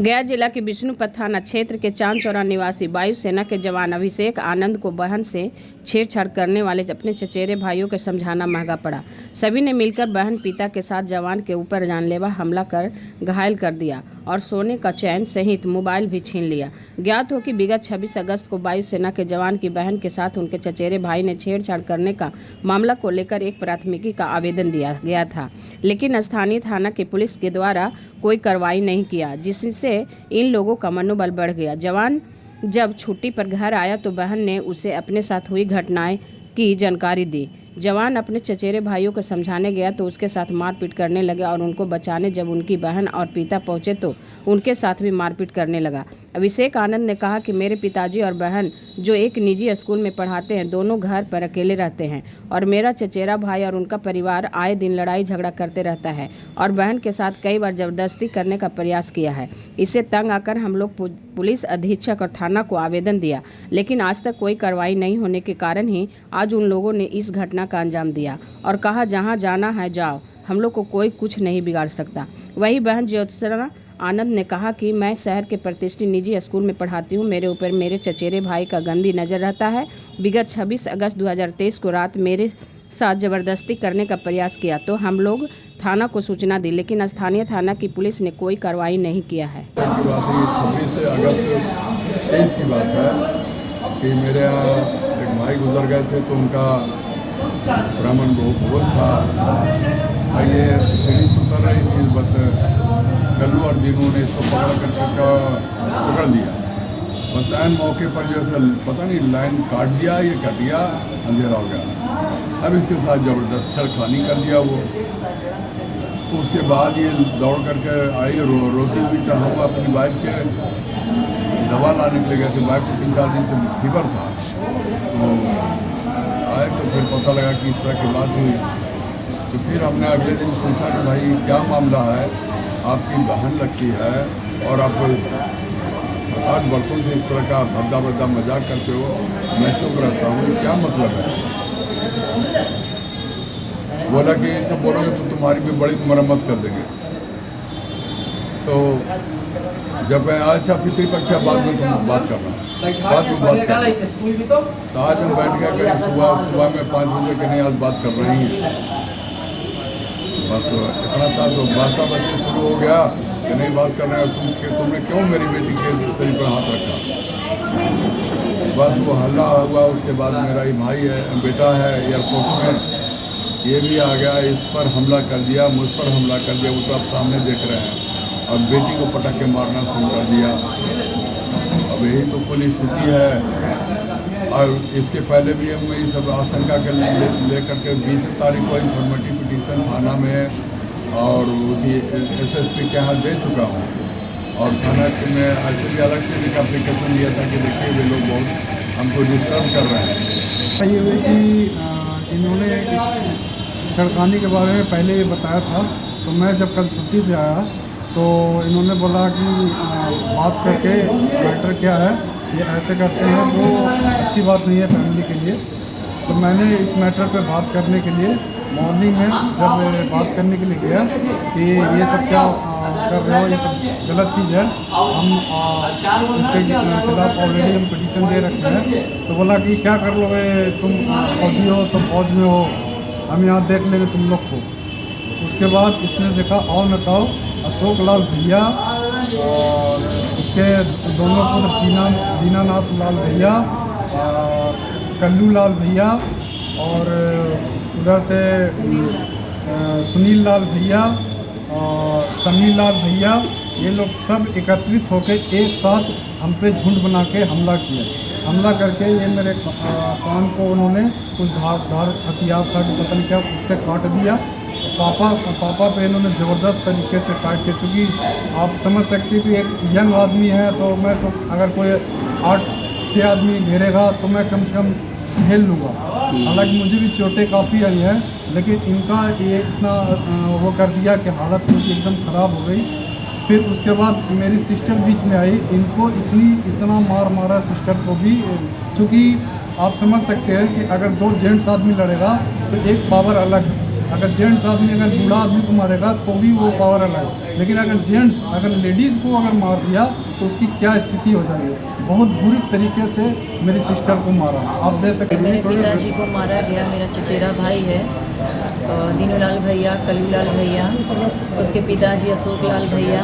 गया जिला के विष्णुपद थाना क्षेत्र के चांदचौरा निवासी वायुसेना के जवान अभिषेक आनंद को बहन से छेड़छाड़ करने वाले अपने चचेरे भाइयों को समझाना महंगा पड़ा। सभी ने मिलकर बहन पिता के साथ जवान के ऊपर जानलेवा हमला कर घायल कर दिया और सोने का चैन सहित मोबाइल भी छीन लिया। ज्ञात हो कि विगत 26 अगस्त को वायुसेना के जवान की बहन के साथ उनके चचेरे भाई ने छेड़छाड़ करने का मामला को लेकर एक प्राथमिकी का आवेदन दिया गया था, लेकिन स्थानीय थाना की पुलिस के द्वारा कोई कार्रवाई नहीं किया, जिससे इन लोगों का मनोबल बढ़ गया। जवान जब छुट्टी पर घर आया तो बहन ने उसे अपने साथ हुई घटनाएं की जानकारी दी। जवान अपने चचेरे भाइयों को समझाने गया तो उसके साथ मारपीट करने लगे और उनको बचाने जब उनकी बहन और पिता पहुंचे तो उनके साथ भी मारपीट करने लगा। अभिषेक आनंद ने कहा कि मेरे पिताजी और बहन जो एक निजी स्कूल में पढ़ाते हैं, दोनों घर पर अकेले रहते हैं और मेरा चचेरा भाई और उनका परिवार आए दिन लड़ाई झगड़ा करते रहता है और बहन के साथ कई बार जबरदस्ती करने का प्रयास किया है। इससे तंग आकर हम लोग पुलिस अधीक्षक और थाना को आवेदन दिया, लेकिन आज तक कोई कार्रवाई नहीं होने के कारण ही आज उन लोगों ने इस घटना का अंजाम दिया और कहा जहां जाना है जाओ, हम लोग को कोई कुछ नहीं बिगाड़ सकता। वही बहन ज्योत्सना आनंद ने कहा कि मैं शहर के प्रतिष्ठित निजी स्कूल में पढ़ाती हूँ, मेरे ऊपर मेरे चचेरे भाई का गंदी नज़र रहता है। विगत 26 अगस्त 2023 को रात मेरे साथ जबरदस्ती करने का प्रयास किया तो हम लोग थाना को सूचना दी, लेकिन स्थानीय थाना की पुलिस ने कोई कार्रवाई नहीं किया है। 26 अगस्त 23 की बात है कि मेरे यहाँ एक भाई गुजर गए थे तो उनका ब्राह्मण भोज था। ये सीढ़ी से उतर रही थी, बस कल्लू और दीनू ने इसको पकड़ लिया। बस ऐन मौके पर जो है पता नहीं लाइन काट दिया, ये कट दिया, अंधेरा हो गया। अब इसके साथ ज़बरदस्त छेड़खानी कर दिया वो। तो उसके बाद ये दौड़ करके आई, रोती हुई तो हम अपनी वाइफ के दवा लाने के लिए गए थे। वाइफ को 3-4 दिन से फीवर था, तो आए तो फिर पता लगा कि इस तरह की बात हुई। तो फिर हमने अगले दिन पूछा कि भाई क्या मामला है, आपकी बहन लगती है और आप 8 वर्षों से इस तरह का भद्दा मजाक करते हो, मैं चुप रहता हूँ, क्या मतलब है। बोला कि सब बोलोगे तो तुम्हारी भी बड़ी मरम्मत कर देंगे। तो जब मैं अच्छा फिक्री पक्षा बाद में तुम बात करना तो आज हम बैठ गया कि सुबह में 5 बजे के नहीं आज बात कर रही हैं। बस इतना था तो बासा बच्चे शुरू हो गया कि नहीं बात कर रहे हो तुमने क्यों मेरी बेटी के शरीर पर हाथ रखा। बस वो हल्ला हुआ। उसके बाद मेरा ही भाई है, बेटा है एयरपोर्ट में, ये भी आ गया, इस पर हमला कर दिया, मुझ पर हमला कर दिया। वो तो आप सामने देख रहे हैं और बेटी को पटक के मारना शुरू कर दिया। अब यही तो पूरी स्थिति है। और इसके पहले भी हम ये सब आशंका के लेकर के 20 तारीख को इन्फॉर्मेटिव पिटीशन थाना में और SSP के यहाँ दे चुका हूँ। और थाना में ऐसे भी अलग से एक एप्लीकेशन दिया था कि देखिए वे लोग बहुत हमको डिस्टर्ब कर रहे हैं। ये हुई कि इन्होंने छेड़खानी के बारे में पहले ये बताया था, तो मैं जब कल छुट्टी से आया तो इन्होंने बोला कि बात करके मैटर क्या है, ये ऐसे करते हैं तो अच्छी बात नहीं है फैमिली के लिए। तो मैंने इस मैटर पे बात करने के लिए मॉर्निंग में जब बात करने के लिए गया कि ये सब क्या कर रहे हो, ये सब गलत चीज़ है, हम इसके खिलाफ ऑलरेडी हम पिटीशन दे रखे हैं। तो बोला कि क्या कर लोगे, तुम फौजी हो तो फौज में हो, हम यहाँ देख लेंगे तुम लोग को। उसके बाद इसने देखा और नताओ अशोक लाल भैया और उसके दोनों पुत्र दीनानाथ लाल भैया, कल्लू लाल भैया और उधर से सुनील लाल भैया और सनी लाल भैया, ये लोग सब एकत्रित होकर एक साथ हम पे झुंड बना के हमला किया। हमला करके ये मेरे कान को उन्होंने कुछ धार हथियार था कि पता नहीं क्या, उससे काट दिया। पापा पे इन्होंने ज़बरदस्त तरीके से फाइट की। चूँकि आप समझ सकते हैं कि एक यंग आदमी है, तो मैं तो अगर कोई 8-6 आदमी घेरेगा तो मैं कम से कम झेल लूँगा। हालांकि मुझे भी चोटें काफ़ी आई हैं, लेकिन इनका ये इतना वो कर दिया कि हालत उनकी एकदम ख़राब हो गई। फिर उसके बाद मेरी सिस्टर बीच में आई, इनको इतना मारा सिस्टर को भी। चूँकि आप समझ सकते हैं कि अगर 2 जेंट्स आदमी लड़ेगा तो एक पावर अलग है, अगर जेंट्स आदमी अगर बूढ़ा आदमी को मारेगा तो भी वो पावर है, लेकिन अगर जेंट्स अगर लेडीज़ को अगर मार दिया तो उसकी क्या स्थिति हो जाएगी। बहुत बुरी तरीके से मेरी सिस्टर को मारा, आप देख सकते हैं। मेरे पिताजी को मारा गया, मेरा चचेरा भाई है दीनूलाल भैया, कलूलाल भैया, उसके पिताजी अशोक लाल भैया।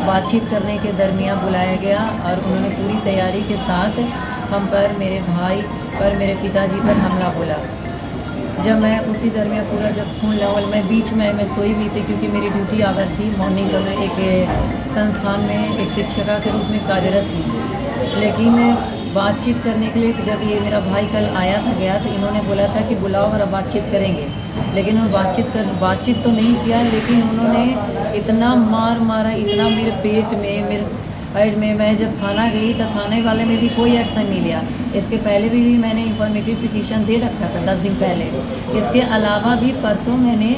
बातचीत करने के दरमियान बुलाया गया और उन्होंने पूरी तैयारी के साथ हम पर, मेरे भाई पर, मेरे पिताजी पर हमला बोला। जब मैं उसी दरमियान पूरा जब खून लेवल मैं बीच में मैं सोई हुई थी, क्योंकि मेरी ड्यूटी आवर थी मॉर्निंग का। मैं एक संस्थान में एक शिक्षिका के रूप में कार्यरत थी, लेकिन बातचीत करने के लिए जब ये मेरा भाई कल आया था गया तो इन्होंने बोला था कि बुलाओ और अब बातचीत करेंगे, लेकिन वो बातचीत तो नहीं किया, लेकिन उन्होंने इतना मारा, इतना मेरे पेट में, मेरे साइड में। मैं जब थाना गई तो थाने वाले में भी कोई एक्शन नहीं लिया। इसके पहले भी मैंने इंफॉर्मेटिव पिटीशन दे रखा था 10 दिन पहले। इसके अलावा भी परसों मैंने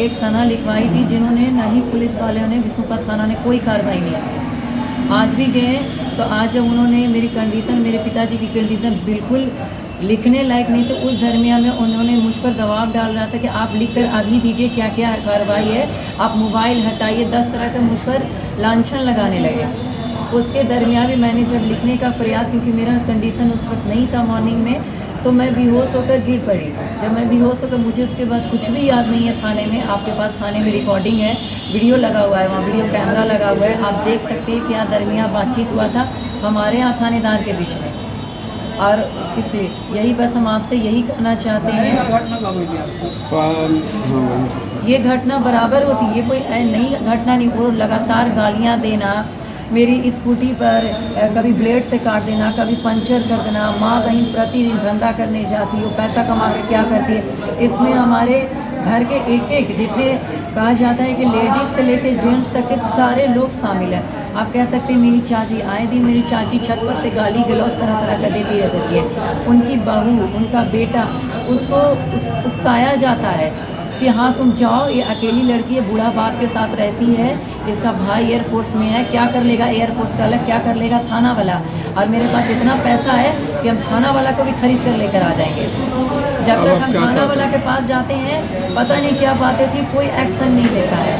एक सना लिखवाई थी, जिन्होंने नहीं पुलिस वालों ने, विष्णुपत थाना ने कोई कार्रवाई नहीं की। आज भी गए तो आज जब उन्होंने मेरी कंडीशन, मेरे पिताजी की कंडीशन बिल्कुल लिखने लायक नहीं, तो उस दरमियान में उन्होंने मुझ पर दबाव डाल रहा था कि आप लिख कर अभी दीजिए क्या क्या कार्रवाई है, आप मोबाइल हटाइए, 10 तरह का मुझ पर लांछन लगाने लगे। उसके दरमियान भी मैंने जब लिखने का प्रयास, क्योंकि मेरा कंडीशन उस वक्त नहीं था मॉर्निंग में, तो मैं बेहोश होकर गिर पड़ी। जब मैं बेहोश होकर, मुझे उसके बाद कुछ भी याद नहीं है थाने में। आपके पास थाने में रिकॉर्डिंग है, वीडियो लगा हुआ है, वहाँ वीडियो कैमरा लगा हुआ है, आप देख सकते हैं क्या दरमियान बातचीत हुआ था हमारे यहाँ थानेदार के बीच में। और इसलिए यही बस हम आपसे यही कहना चाहते हैं, ये घटना बराबर होती है, ये कोई नई घटना नहीं। वो लगातार गालियाँ देना, मेरी स्कूटी पर कभी ब्लेड से काट देना, कभी पंचर कर देना। माँ बहन प्रतिदिन धंधा करने जाती है, पैसा कमा के क्या करती है। इसमें हमारे घर के एक जितने कहा जाता है कि लेडीज़ से लेकर जेंट्स तक के सारे लोग शामिल हैं। आप कह सकते हैं मेरी चाची, आए दिन मेरी चाची छत पर से गाली गलौज तरह तरह का देती रहती है। उनकी बहू, उनका बेटा, उसको उकसाया जाता है कि हाँ तुम जाओ, ये अकेली लड़की है, बूढ़ा बाप के साथ रहती है, इसका भाई एयरफोर्स में है, क्या कर लेगा एयरफोर्स का अलग, क्या कर लेगा थाना वाला। और मेरे पास इतना पैसा है कि हम थाना वाला को भी खरीद कर लेकर आ जाएंगे। जब तक हम थाना वाला के पास जाते हैं, पता नहीं क्या बातें थी, कोई एक्शन नहीं लेता है।